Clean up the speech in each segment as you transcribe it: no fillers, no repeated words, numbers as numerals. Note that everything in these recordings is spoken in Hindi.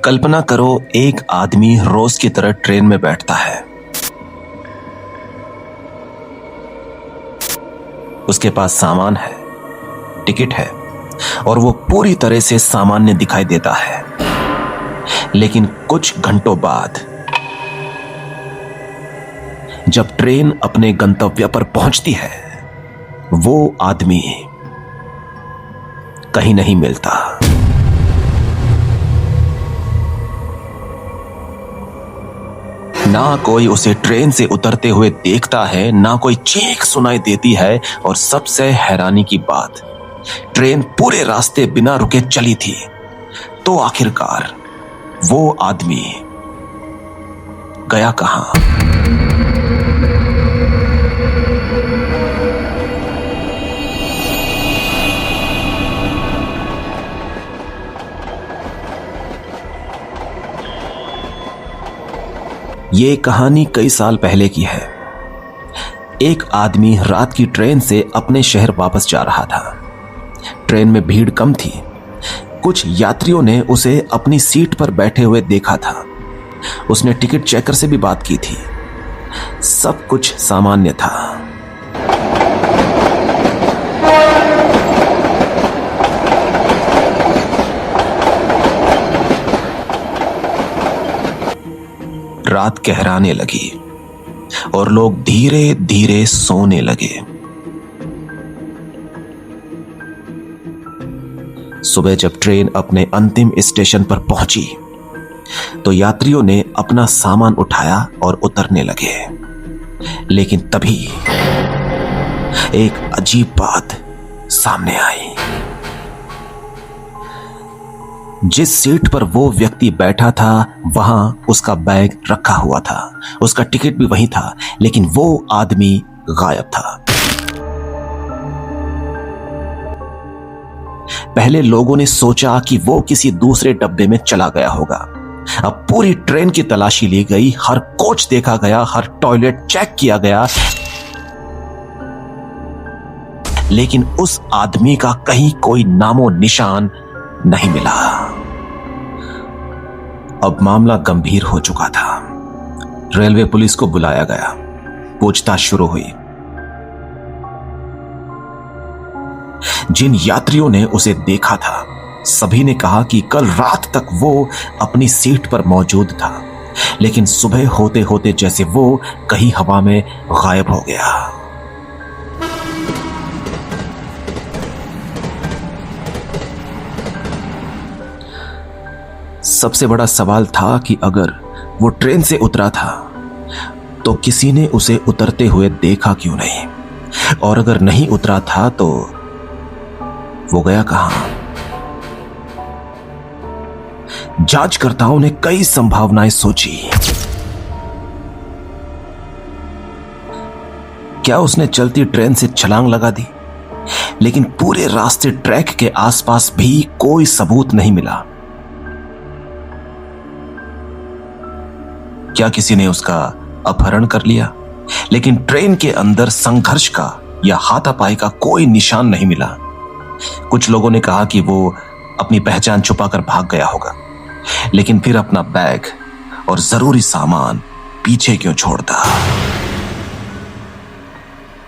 कल्पना करो, एक आदमी रोज की तरह ट्रेन में बैठता है। उसके पास सामान है, टिकट है और वो पूरी तरह से सामान्य दिखाई देता है। लेकिन कुछ घंटों बाद जब ट्रेन अपने गंतव्य पर पहुंचती है, वो आदमी कहीं नहीं मिलता। ना कोई उसे ट्रेन से उतरते हुए देखता है, ना कोई चीख सुनाई देती है और सबसे हैरानी की बात, ट्रेन पूरे रास्ते बिना रुके चली थी। तो आखिरकार वो आदमी गया कहां? ये कहानी कई साल पहले की है। एक आदमी रात की ट्रेन से अपने शहर वापस जा रहा था। ट्रेन में भीड़ कम थी। कुछ यात्रियों ने उसे अपनी सीट पर बैठे हुए देखा था। उसने टिकट चेकर से भी बात की थी। सब कुछ सामान्य था। रात गहराने लगी और लोग धीरे धीरे सोने लगे। सुबह जब ट्रेन अपने अंतिम स्टेशन पर पहुंची, तो यात्रियों ने अपना सामान उठाया और उतरने लगे। लेकिन तभी एक अजीब बात सामने आई। जिस सीट पर वो व्यक्ति बैठा था, वहां उसका बैग रखा हुआ था। उसका टिकट भी वहीं था, लेकिन वो आदमी गायब था। पहले लोगों ने सोचा कि वो किसी दूसरे डब्बे में चला गया होगा। अब पूरी ट्रेन की तलाशी ली गई, हर कोच देखा गया, हर टॉयलेट चेक किया गया, लेकिन उस आदमी का कहीं कोई नामो निशान नहीं मिला। अब मामला गंभीर हो चुका था। रेलवे पुलिस को बुलाया गया। पूछताछ शुरू हुई। जिन यात्रियों ने उसे देखा था, सभी ने कहा कि कल रात तक वो अपनी सीट पर मौजूद था, लेकिन सुबह होते होते जैसे वो कहीं हवा में गायब हो गया। सबसे बड़ा सवाल था कि अगर वो ट्रेन से उतरा था, तो किसी ने उसे उतरते हुए देखा क्यों नहीं? और अगर नहीं उतरा था, तो वो गया कहां? जांचकर्ताओं ने कई संभावनाएं सोची। क्या उसने चलती ट्रेन से छलांग लगा दी? लेकिन पूरे रास्ते ट्रैक के आसपास भी कोई सबूत नहीं मिला। क्या किसी ने उसका अपहरण कर लिया? लेकिन ट्रेन के अंदर संघर्ष का या हाथापाई का कोई निशान नहीं मिला। कुछ लोगों ने कहा कि वो अपनी पहचान छुपाकर भाग गया होगा, लेकिन फिर अपना बैग और जरूरी सामान पीछे क्यों छोड़ता?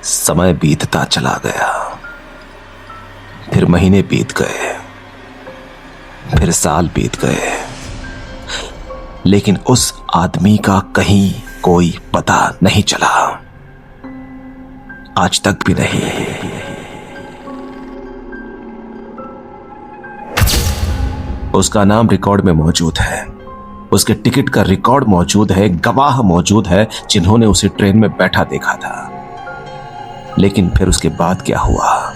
समय बीतता चला गया। फिर महीने बीत गए, फिर साल बीत गए, लेकिन उस आदमी का कहीं कोई पता नहीं चला। आज तक भी नहीं। उसका नाम रिकॉर्ड में मौजूद है। उसके टिकट का रिकॉर्ड मौजूद है। गवाह मौजूद है जिन्होंने उसे ट्रेन में बैठा देखा था। लेकिन फिर उसके बाद क्या हुआ,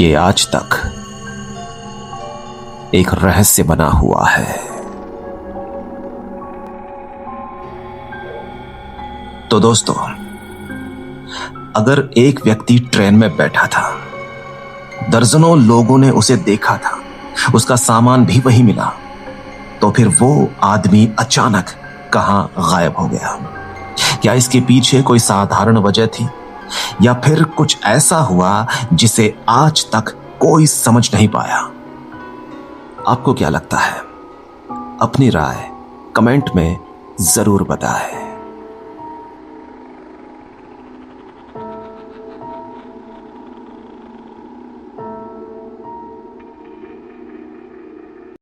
ये आज तक एक रहस्य बना हुआ है। तो दोस्तों, अगर एक व्यक्ति ट्रेन में बैठा था, दर्जनों लोगों ने उसे देखा था, उसका सामान भी वही मिला, तो फिर वो आदमी अचानक कहां गायब हो गया? क्या इसके पीछे कोई साधारण वजह थी, या फिर कुछ ऐसा हुआ जिसे आज तक कोई समझ नहीं पाया? आपको क्या लगता है? अपनी राय कमेंट में जरूर बताएं।